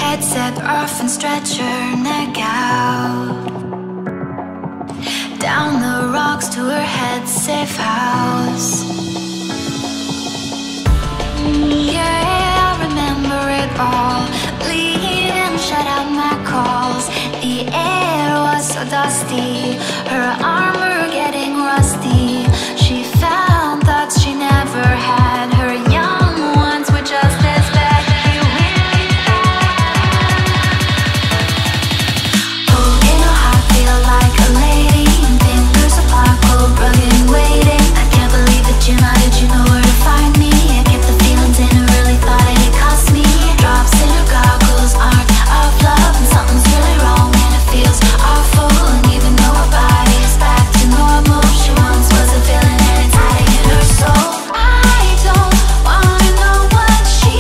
head set off and stretch her neck out. Down the rocks to her head's safe house. Yeah, I remember it all. Leaving, shut out my calls. The air was so dusty, her armor getting rusty. She found thoughts she never had. Her young ones were just as bad. She really bad. Holding her heart, feel like a lady. Fingers apart, cold, rugged and waiting. I can't believe that you lied. Did you know where to find me? I kept the feelings in her, really thought it cost me. Drops in her goggles, art of love, and something's really wrong and it feels awful. And even though her body's back to normal, she once was a villain and it's hiding in her soul. I don't wanna know what she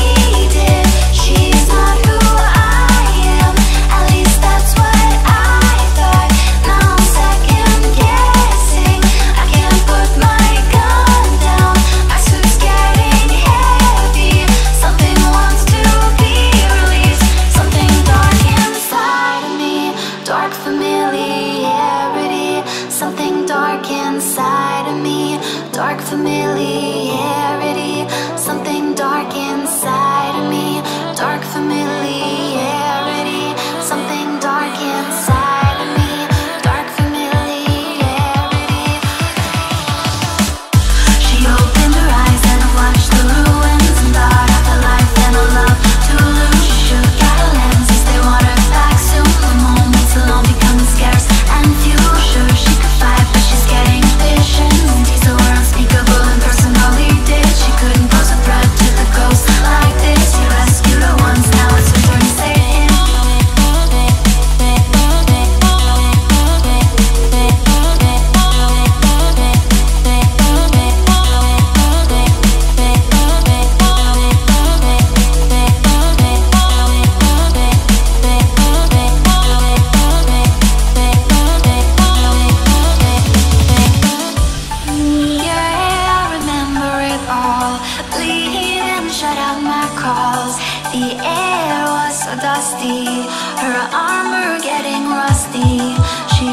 did. She's not who I am. At least that's what I thought. Now I'm second guessing. I can't put my gun down. My suit's getting heavy. Something wants to be released. Something dark inside of me. Dark familiarity. Something dark inside of me. Dark familiarity. Something dark inside of me. Dark familiarity. Something dark inside of me. Dark familiarity. She opened her eyes and watched the ruins and thought of the life and a love to lose. She shook out her lenses, they want her back soon. The moments alone become scarce and few. Sure she could fight, but she's getting visions. These are unspeakable and personally did. She couldn't pose a threat to the ghost like this. You rescued her once, now it's her turn to say it. Yeah, I remember it all. Leaving, shut out my calls. The air was so dusty, her armor getting rusty. She